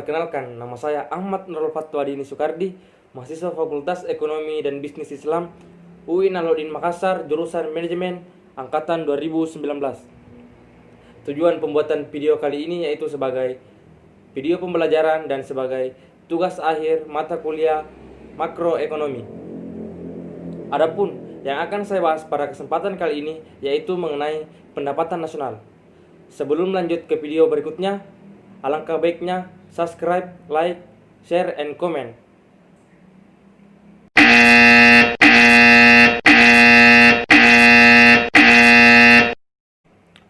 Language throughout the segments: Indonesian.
Perkenalkan, nama saya Ahmad Nurul Fatwa Dini Soekardi, mahasiswa Fakultas Ekonomi dan Bisnis Islam UI Nalodin Makassar, jurusan Manajemen, Angkatan 2019. Tujuan pembuatan video kali ini yaitu sebagai video pembelajaran dan sebagai tugas akhir mata kuliah makroekonomi. Adapun yang akan saya bahas pada kesempatan kali ini yaitu mengenai pendapatan nasional. Sebelum lanjut ke video berikutnya, alangkah baiknya subscribe, like, share, and comment.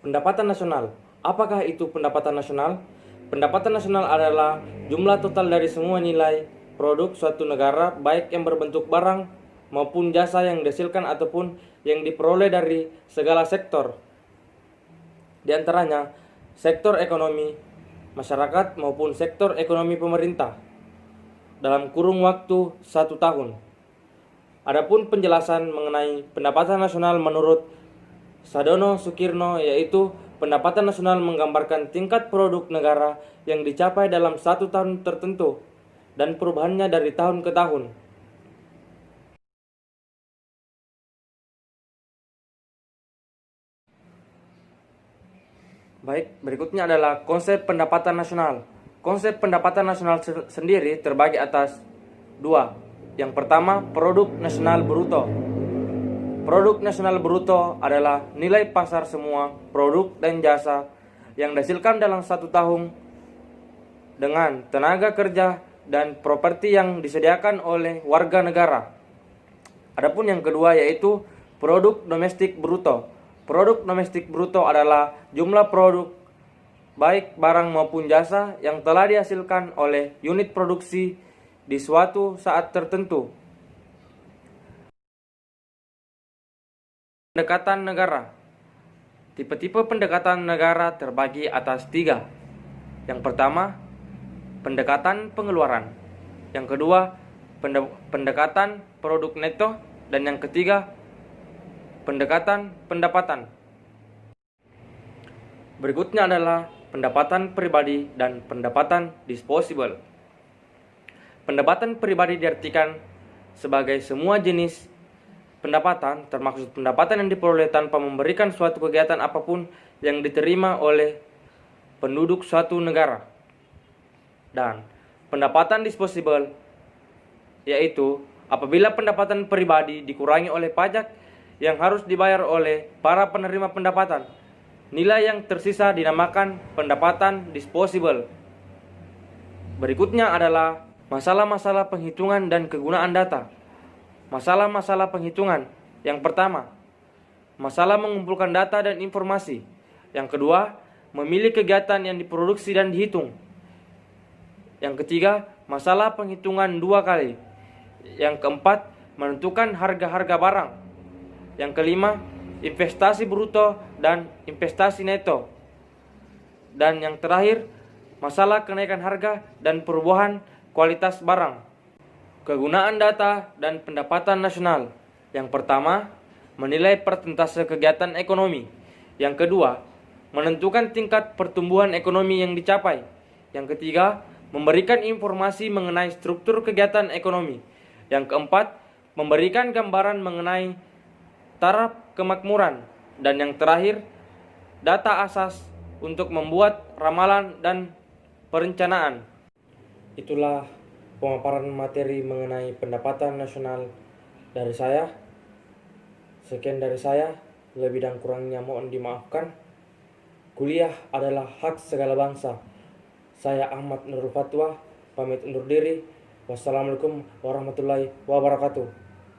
Pendapatan nasional. Apakah itu pendapatan nasional? Pendapatan nasional adalah jumlah total dari semua nilai produk suatu negara, baik yang berbentuk barang maupun jasa yang dihasilkan ataupun yang diperoleh dari segala sektor. Di antaranya sektor ekonomi masyarakat maupun sektor ekonomi pemerintah dalam kurun waktu 1 tahun. Adapun penjelasan mengenai pendapatan nasional menurut Sadono Sukirno yaitu pendapatan nasional menggambarkan tingkat produk negara yang dicapai dalam 1 tahun tertentu dan perubahannya dari tahun ke tahun. Baik, berikutnya adalah konsep pendapatan nasional. Konsep pendapatan nasional sendiri terbagi atas 2. Yang pertama, produk nasional bruto. Produk nasional bruto adalah nilai pasar semua produk dan jasa yang dihasilkan dalam 1 tahun dengan tenaga kerja dan properti yang disediakan oleh warga negara. Adapun yang kedua yaitu produk domestik bruto. Produk domestik bruto adalah jumlah produk baik barang maupun jasa yang telah dihasilkan oleh unit produksi di suatu saat tertentu. Pendekatan negara. Tipe-tipe pendekatan negara terbagi atas 3. Yang pertama, pendekatan pengeluaran. Yang kedua, pendekatan produk neto. Dan yang ketiga, pendekatan pendapatan. Berikutnya adalah pendapatan pribadi dan pendapatan disposable. Pendapatan pribadi diartikan sebagai semua jenis pendapatan, termasuk pendapatan yang diperoleh tanpa memberikan suatu kegiatan apapun yang diterima oleh penduduk suatu negara. Dan pendapatan disposable yaitu apabila pendapatan pribadi dikurangi oleh pajak yang harus dibayar oleh para penerima pendapatan. Nilai yang tersisa dinamakan pendapatan disposable. Berikutnya adalah masalah-masalah penghitungan dan kegunaan data. Masalah-masalah penghitungan. Yang pertama, masalah mengumpulkan data dan informasi. Yang kedua, memilih kegiatan yang diproduksi dan dihitung. Yang ketiga, masalah penghitungan 2 kali. Yang keempat, menentukan harga-harga barang. Yang kelima, investasi bruto dan investasi neto. Dan yang terakhir, masalah kenaikan harga dan perubahan kualitas barang. Kegunaan data dan pendapatan nasional. Yang pertama, menilai persentase kegiatan ekonomi. Yang kedua, menentukan tingkat pertumbuhan ekonomi yang dicapai. Yang ketiga, memberikan informasi mengenai struktur kegiatan ekonomi. Yang keempat, memberikan gambaran mengenai taraf kemakmuran. Dan yang terakhir, data asas untuk membuat ramalan dan perencanaan. Itulah pemaparan materi mengenai pendapatan nasional dari saya. Sekian dari saya, lebih dan kurangnya mohon dimaafkan. Kuliah adalah hak segala bangsa. Saya Ahmad Nurul Fatwa, pamit undur diri. Wassalamualaikum warahmatullahi wabarakatuh.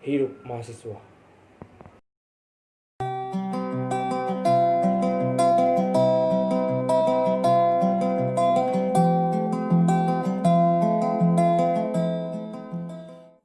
Hidup mahasiswa.